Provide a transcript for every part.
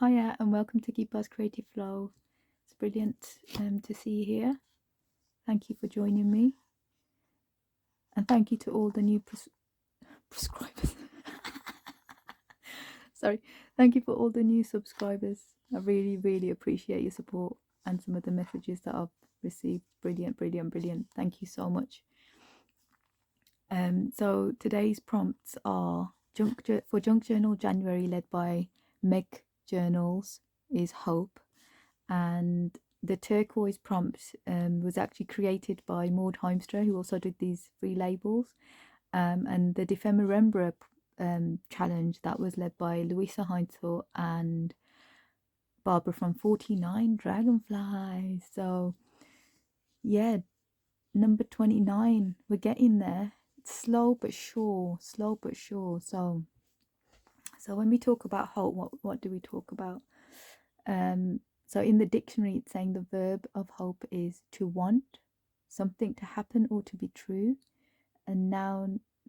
Hiya and welcome to Keeper's Creative Flow. It's brilliant to see you here. Thank you for joining me. And thank you to all the new prescribers. Sorry. Thank you for all the new subscribers. I really, really appreciate your support and some of the messages that I've received. Brilliant, brilliant, brilliant. Thank you so much. So today's prompts are for Junk Journal January, led by Meg Journals, is Hope. And the Turquoise prompt was actually created by Maud Heimstra, who also did these free labels. And the dephemerember challenge, that was led by Louisa Heinzel and Barbara from 49 Dragonflies. So yeah, number 29, we're getting there. It's slow but sure. So when we talk about hope, what do we talk about? So in the dictionary, it's saying the verb of hope is to want something to happen or to be true. And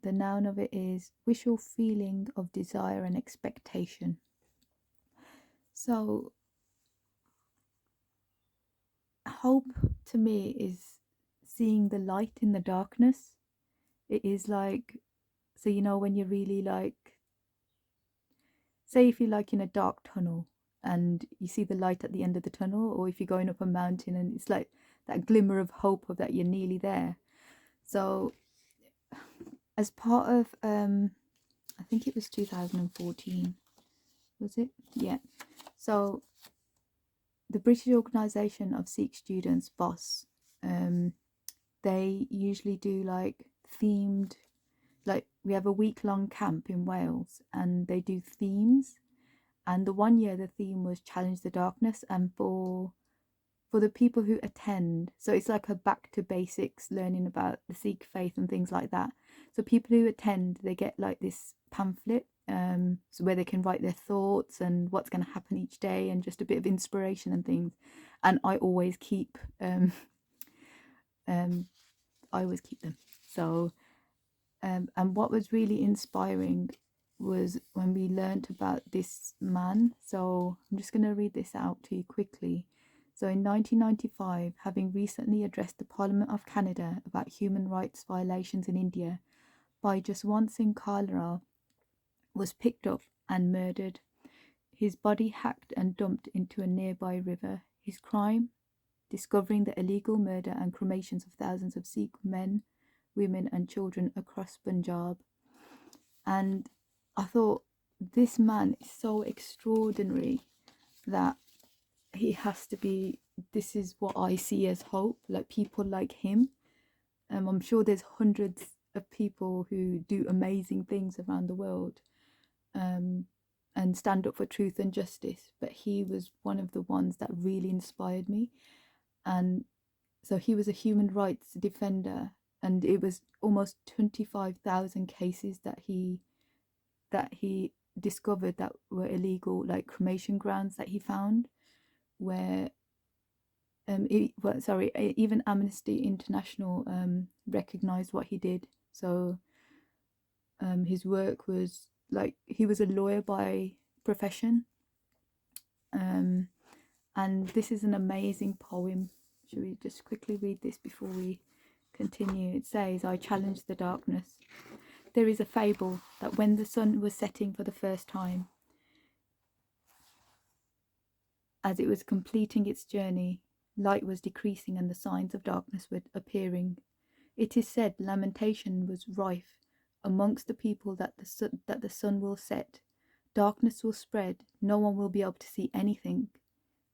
the noun of it is wish or feeling of desire and expectation. So hope to me is seeing the light in the darkness. It is like, so when you're really like, say if you're like in a dark tunnel and you see the light at the end of the tunnel, or if you're going up a mountain and it's like that glimmer of hope of that you're nearly there. So as part of I think it was 2014, was it? Yeah. So the British Organisation of Sikh Students, BOSS, they usually do like themed, like we have a week-long camp in Wales and they do themes. And the one year the theme was Challenge the Darkness, and for the people who attend, so it's like a back to basics, learning about the Sikh faith and things like that. So people who attend, they get like this pamphlet, so where they can write their thoughts and what's going to happen each day and just a bit of inspiration and things. And I always keep them. So and what was really inspiring was when we learnt about this man. So I'm just going to read this out to you quickly. So in 1995, having recently addressed the Parliament of Canada about human rights violations in India, Bhai Jaswant Singh Khalra was picked up and murdered, his body hacked and dumped into a nearby river. His crime? Discovering the illegal murder and cremations of thousands of Sikh men, women and children across Punjab. And I thought, this man is so extraordinary that he has to be, this is what I see as hope, like people like him. I'm sure there's hundreds of people who do amazing things around the world and stand up for truth and justice, but he was one of the ones that really inspired me. And so he was a human rights defender, and it was almost 25,000 cases that he discovered that were illegal, like cremation grounds that he found, where even Amnesty International recognized what he did. So his work was like, he was a lawyer by profession. And this is an amazing poem. Should we just quickly read this before we continue? It says, I challenge the darkness. There is a fable that when the sun was setting for the first time, as it was completing its journey, light was decreasing and the signs of darkness were appearing. It is said lamentation was rife amongst the people that the sun will set, darkness will spread, no one will be able to see anything.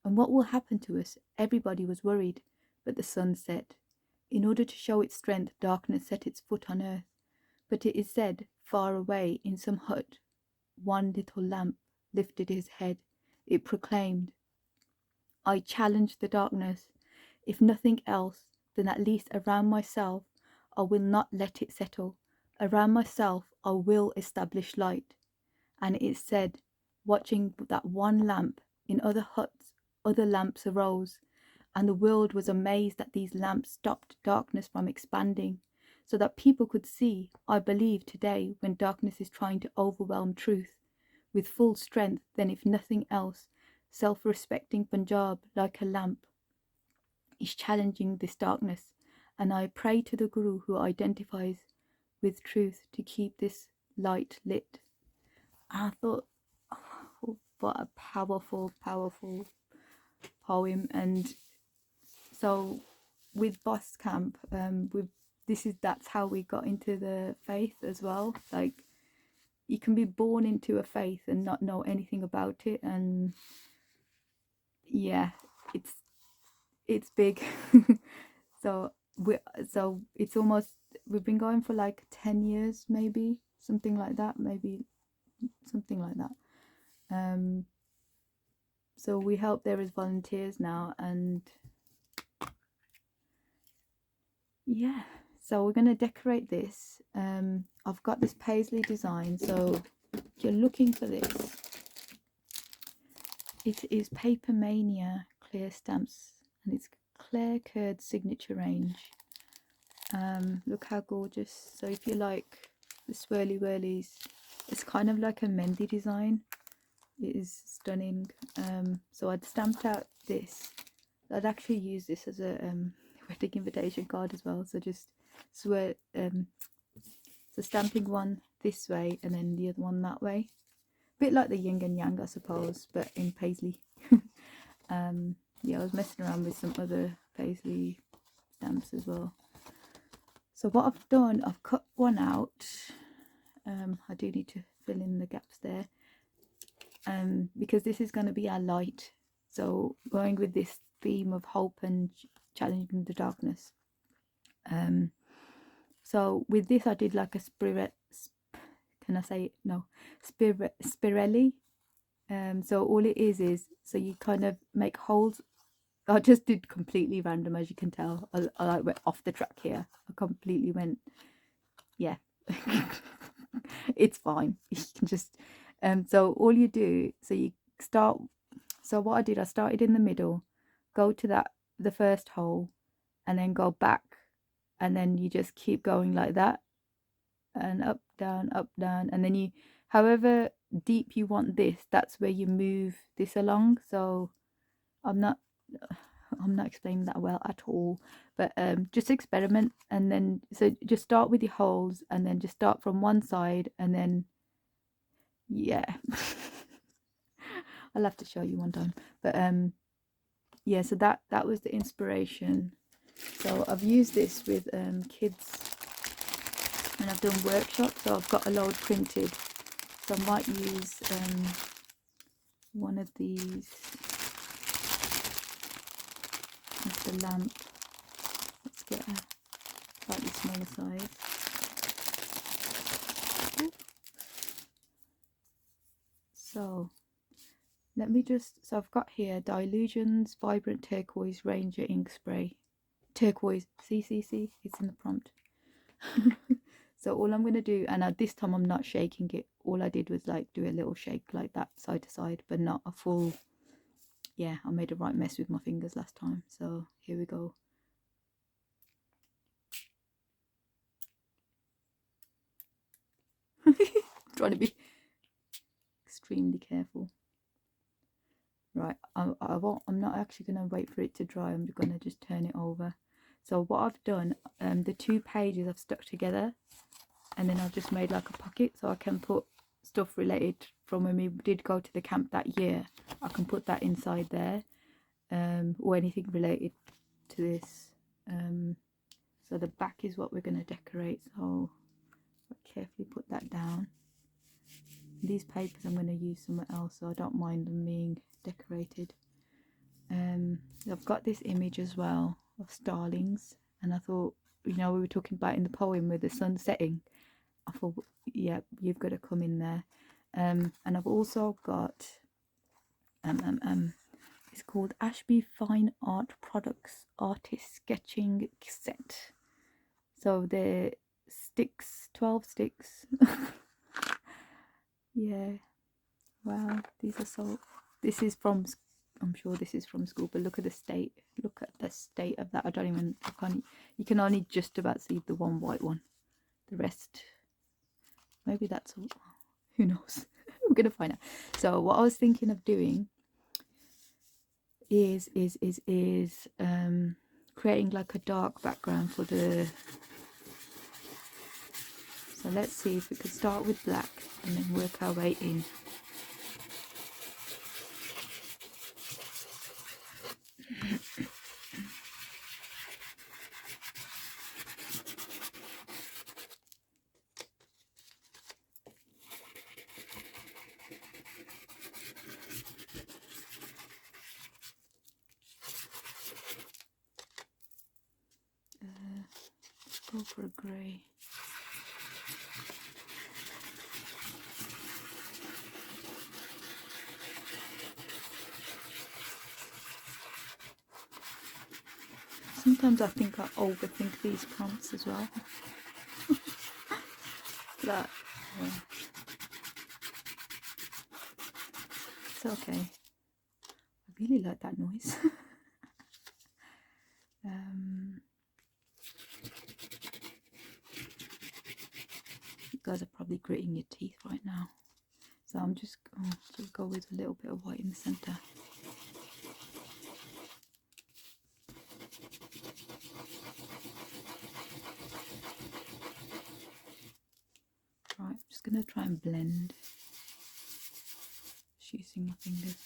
And what will happen to us? Everybody was worried, but the sun set. In order to show its strength, darkness set its foot on earth. But it is said, far away in some hut, one little lamp lifted his head. It proclaimed, I challenge the darkness. If nothing else, then at least around myself, I will not let it settle. Around myself, I will establish light. And it is said, watching that one lamp, in other huts, other lamps arose, and the world was amazed that these lamps stopped darkness from expanding, so that people could see. I believe today, when darkness is trying to overwhelm truth with full strength, then if nothing else, self-respecting Punjab, like a lamp, is challenging this darkness, and I pray to the Guru who identifies with truth to keep this light lit. And I thought, oh, what a powerful, powerful poem. And so with Boss Camp, that's how we got into the faith as well. Like, you can be born into a faith and not know anything about it, and yeah, it's big. so it's almost, we've been going for like 10 years, maybe something like that. So we help there as volunteers now, and yeah, so we're going to decorate this. I've got this Paisley Design, so if you're looking for this, it is Paper Mania clear stamps, and it's Claire Curd signature range. Look how gorgeous. So if you like the swirly whirlies, it's kind of like a Mendy design. It is stunning. So I'd stamped out this. I'd actually use this as a wedding invitation card as well. So just so stamping one this way and then the other one that way. A bit like the yin and yang, I suppose, but in Paisley. Yeah, I was messing around with some other Paisley stamps as well. So what I've done, I've cut one out. I do need to fill in the gaps there. Because this is going to be our light. So going with this theme of hope and challenging the darkness. So with this I did like a spirelli. So all it is so you kind of make holes. I just did completely random, as you can tell. I like went off the track here. I completely went, yeah. It's fine. You can just so all you do, so you start, so what I did, I started in the middle, go to the first hole, and then go back, and then you just keep going like that, and up, down, and then you, however deep you want this, that's where you move this along. So I'm not explaining that well at all, but just experiment. And then so just start with your holes, and then just start from one side, and then yeah. I'll have to show you one time, but yeah, so that was the inspiration. So I've used this with kids, and I've done workshops, so I've got a load printed, so I might use one of these as the lamp. Let's get a slightly smaller size. So let me just, so I've got here Dilutions Vibrant Turquoise Ranger Ink Spray. Turquoise, see, it's in the prompt. So all I'm going to do, and this time I'm not shaking it, all I did was like do a little shake like that, side to side, but not a full, yeah, I made a right mess with my fingers last time. So here we go. I'm trying to be extremely careful. Right, I'm not actually going to wait for it to dry. I'm going to just turn it over. So what I've done, the 2 pages I've stuck together, and then I've just made like a pocket, so I can put stuff related from when we did go to the camp that year. I can put that inside there, or anything related to this. So the back is what we're going to decorate, so I'll carefully put that down. These papers I'm going to use somewhere else, so I don't mind them being decorated. I've got this image as well of starlings, and I thought, you know, we were talking about in the poem with the sun setting, I thought, yeah, you've got to come in there. And I've also got it's called Ashby Fine Art Products Artist Sketching Set. So they're sticks, 12 sticks. Yeah, wow, these are so, this is from, I'm sure this is from school, but look at the state of that. I don't even, you can only just about see the one white one, the rest, maybe that's all, who knows. We're gonna find out. So what I was thinking of doing, is creating like a dark background for the. So let's see if we could start with black and then work our way in. Go for a grey. Sometimes I think I overthink these prompts as well. But yeah. It's okay. I really like that noise. You guys are probably gritting your teeth right now. So I'm just going to go with a little bit of white in the centre. Right, I'm just going to try and blend. Just using my fingers.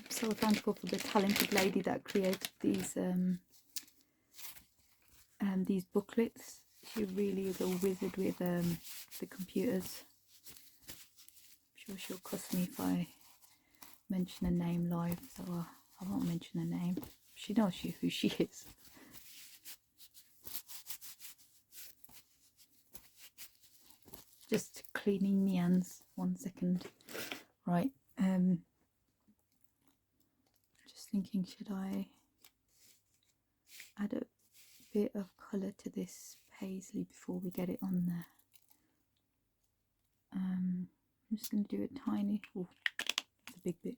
So thankful for the talented lady that created these booklets. She really is a wizard with the computers. I'm sure she'll cuss me if I mention a name live, so I won't mention her name. She knows who she is. Just cleaning my hands, 1 second. Right, just thinking, should I add a bit of colour to this paisley before we get it on there? I'm just going to do a tiny, oh, that's a big bit.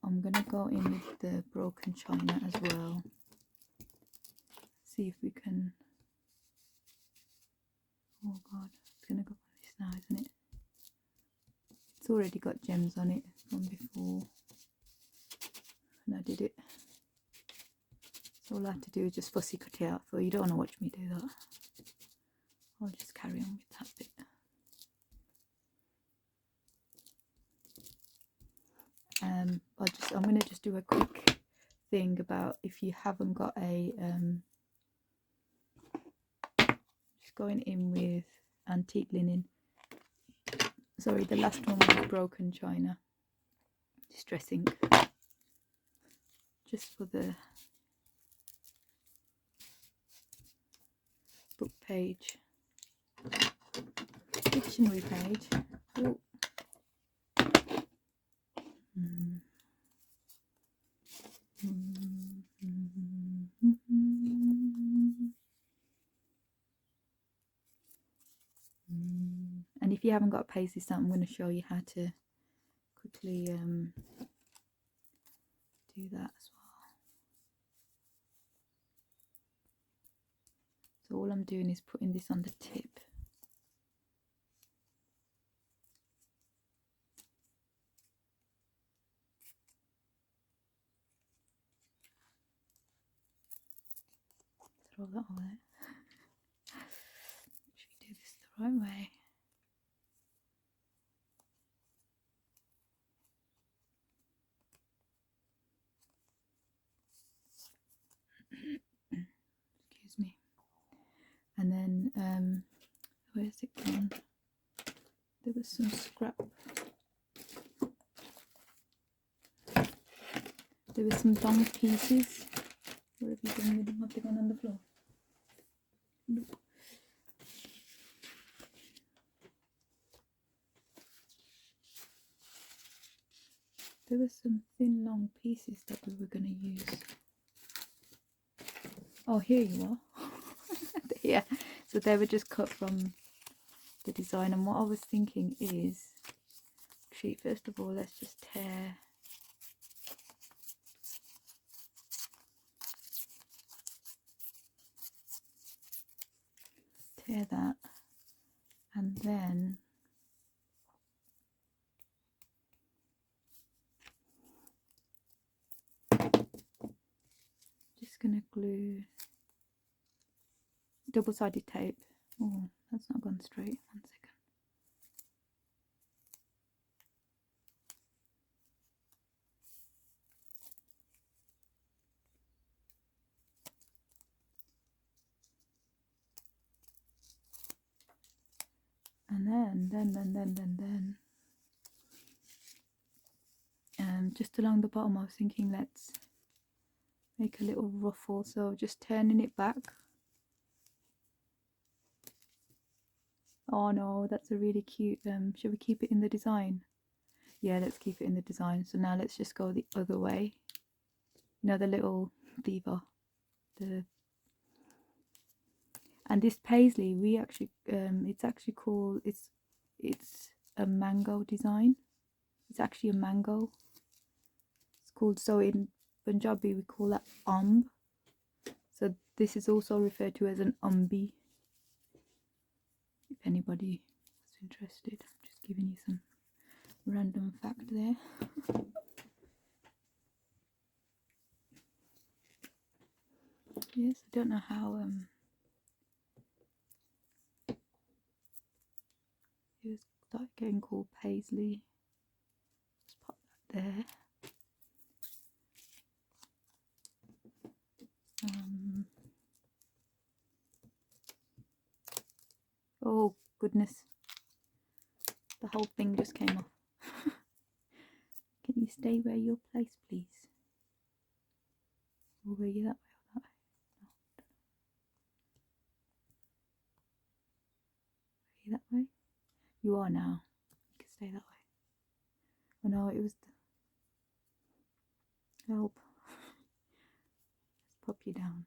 I'm going to go in with the broken china as well. See if we can, oh god, it's going to go on this now, isn't it? It's already got gems on it from before and I did it. So all I have to do is just fussy cut it out, so you don't want to watch me do that. I'll just carry on with that bit. I'm going to just do a quick thing about if you haven't got a just going in with antique linen. Sorry, the last one was broken china distress ink, just for the book page, dictionary page. Ooh. And if you haven't got a paisley stamp, I'm going to show you how to quickly do that as well. So all I'm doing is putting this on the tip. Throw that all there. Should we do this the right way? Excuse me. And then where's it gone? There was some scrap. There were some dong pieces. Where have you done with them? Have they gone on the floor? Nope. there were some thin long pieces that we were going to use. Oh, here you are. Yeah, so they were just cut from the design. And what I was thinking is, actually, first of all, let's just tear that, and then just gonna glue double-sided tape. Oh, that's not gone straight. 1 second. And then just along the bottom I was thinking, let's make a little ruffle, so just turning it back. Oh no, that's a really cute, should we keep it in the design? Yeah, let's keep it in the design. So now let's just go the other way. You know, the little diva, and this paisley, we actually it's actually called, it's a mango design. It's actually a mango. It's called, so in Punjabi we call that umb. So this is also referred to as an umbi, if anybody is interested. I'm just giving you some random fact there. Yes, I don't know how it was like getting called paisley. Just pop that there. Oh goodness, the whole thing just came off. Can you stay where you're placed, please? Or were you that way or that way? No. Are you that way? You are now. You can stay that way. Oh no, it was the help. Let's pop you down.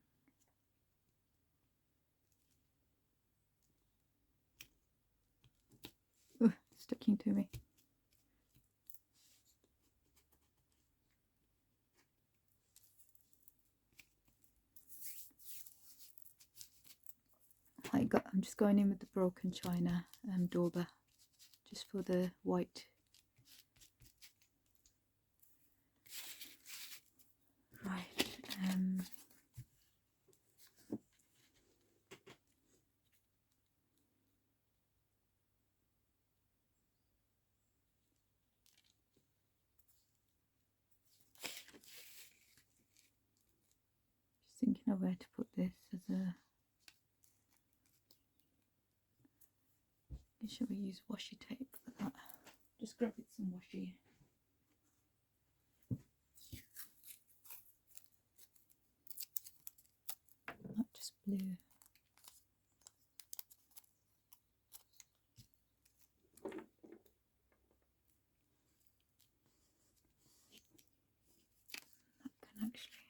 Ugh, sticking to me. I'm just going in with the broken china dauber, just for the white. Right. Just thinking of where to put this as a. Should we use washi tape for that? Just grab it some washi. Not just blue. That can actually.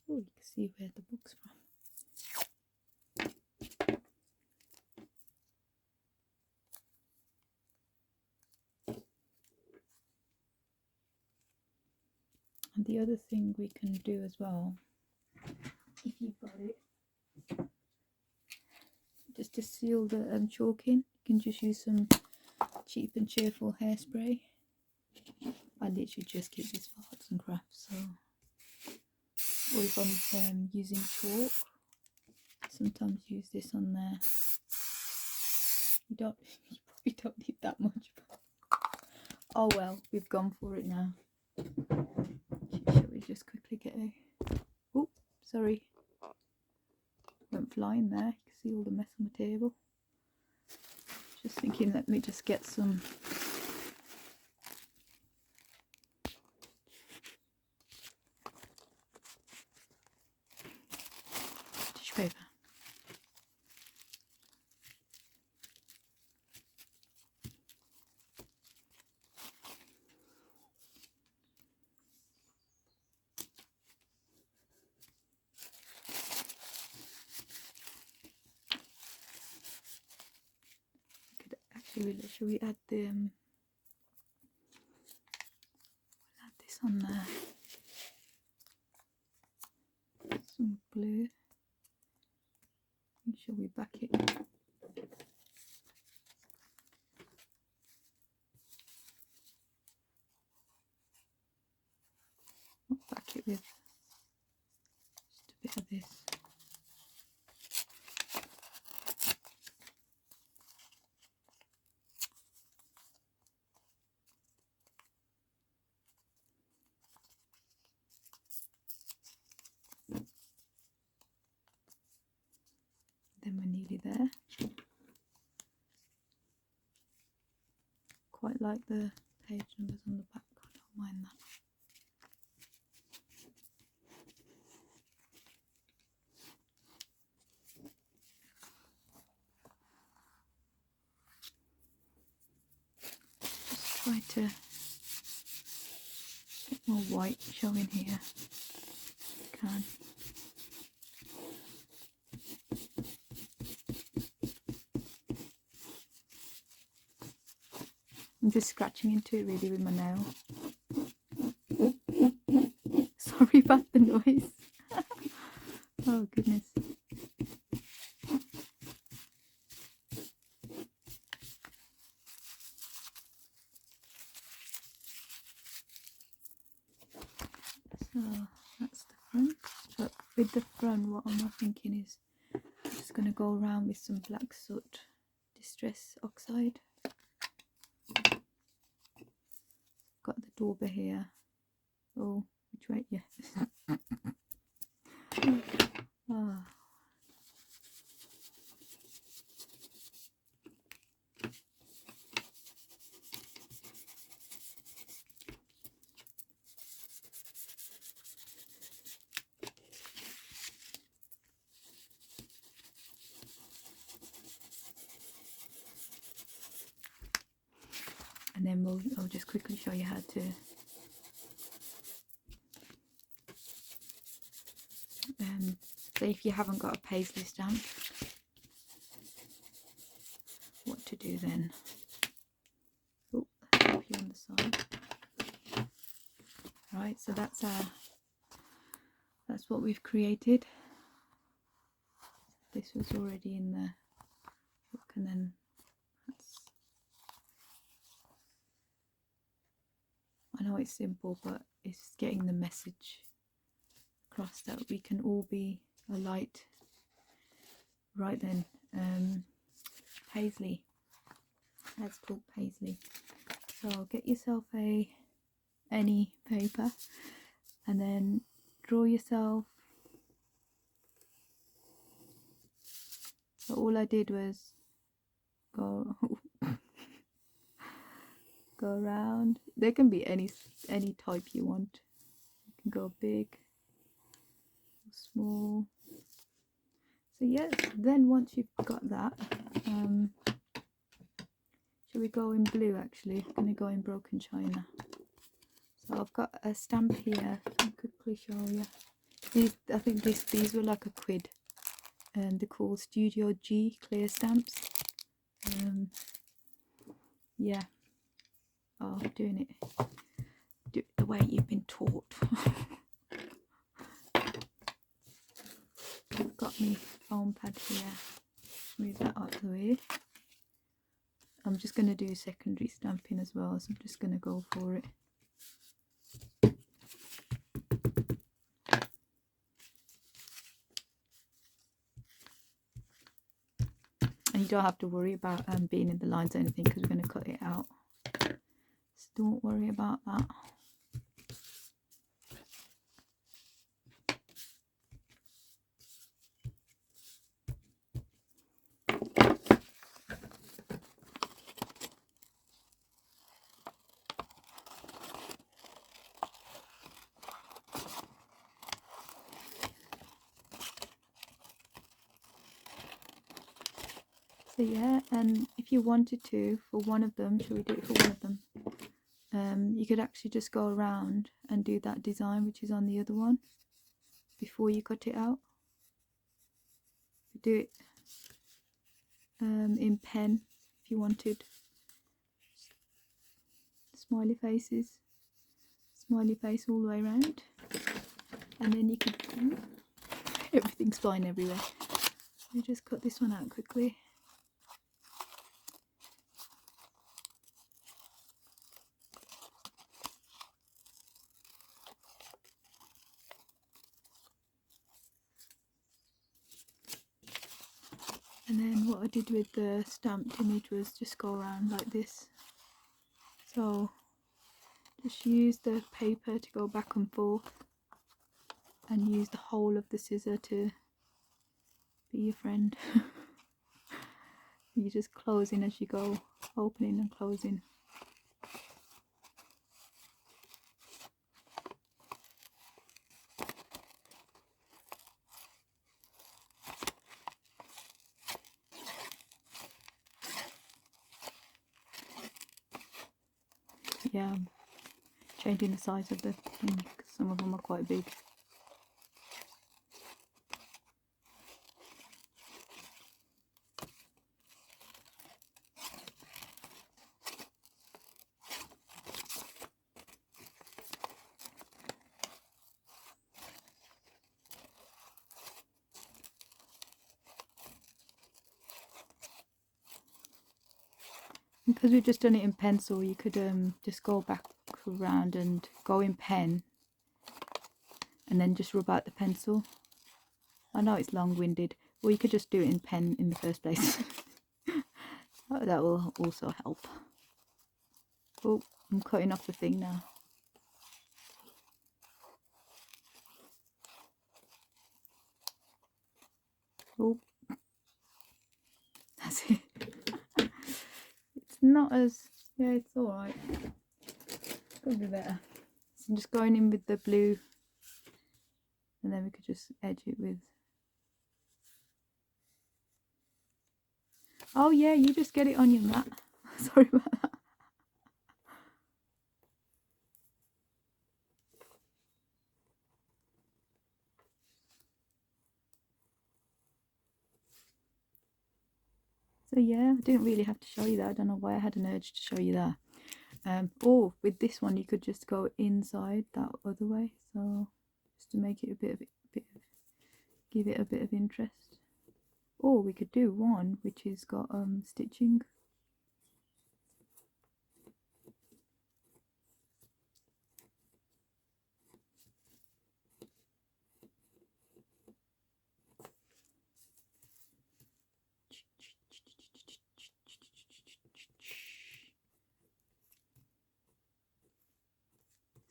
Oh, you can see where the book's from. And the other thing we can do as well, if you've got it, just to seal the chalk in, you can just use some cheap and cheerful hairspray. I literally just keep this for arts and crafts, so. Or if I'm using chalk, sometimes use this on there. You probably don't need that much. Oh well, we've gone for it now. Shall we just quickly get a. Oh, sorry. Went flying there. You can see all the mess on the table. Just thinking, let me just get some. Tissue paper. Should we add the add this on there? Some glue. Shall we back it? Back it with just a bit of this. Then we're nearly there. Quite like the page numbers on the back, I don't mind that. Just try to get more white showing here if you can. I'm just scratching into it really with my nail. Sorry about the noise. Oh goodness. So that's the front. But with the front, what I'm thinking is I'm just going to go around with some black soot distress oxide. Got the dauber here. Oh, which way? Yes. Oh. And then I'll just quickly show you how to so if you haven't got a Paisley stamp, what to do then. Oh, help you on the side. Right, so that's what we've created. This was already in the book, and then I know it's simple, but it's getting the message across that we can all be a light. Right then, Paisley. Let's talk Paisley. So get yourself any paper, and then draw yourself. So all I did was go go around. There can be any type you want. You can go big, small. So yes, then once you've got that, shall we go in blue? Actually, I'm going to go in broken china. So I've got a stamp here. I'll quickly show you. These, I think these were like a quid, and they're called Studio G clear stamps. Yeah. Oh, do it the way you've been taught. I've got my foam pad here. Move that out of the way. I'm just going to do secondary stamping as well, so I'm just going to go for it. And you don't have to worry about being in the lines or anything, because we're going to cut it out. So don't worry about that. So yeah, and if you wanted to, for one of them, shall we do it for one of them? You could actually just go around and do that design which is on the other one before you cut it out. Do it in pen if you wanted, smiley faces, smiley face all the way around, and then you could, everything's flying everywhere. Let me just cut this one out quickly. And then what I did with the stamped image was just go around like this. So just use the paper to go back and forth, and use the whole of the scissor to be your friend. You just close in as you go, opening and closing. Yeah, I'm changing the size of the thing because some of them are quite big. Because we've just done it in pencil, you could just go back around and go in pen and then just rub out the pencil. I know it's long-winded, or you could just do it in pen in the first place. That will also help. Oh, I'm cutting off the thing now. Oh, that's it. It's not as, yeah, it's alright. Could be better. So I'm just going in with the blue, and then we could just edge it with. Oh yeah, you just get it on your mat. Sorry about that. So yeah, I didn't really have to show you that. I don't know why I had an urge to show you that. Or with this one, you could just go inside that other way. So just to make it a bit of, give it a bit of interest. Or we could do one which has got stitching.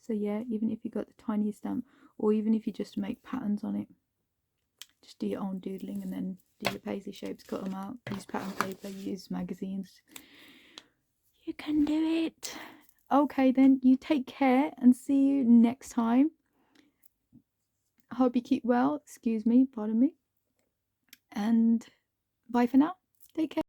So yeah, even if you got the tiny stamp, or even if you just make patterns on it, just do your own doodling and then do your paisley shapes, cut them out, use pattern paper, use magazines. You can do it. Okay then, you take care and see you next time. I hope you keep well, excuse me, pardon me, and bye for now. Take care.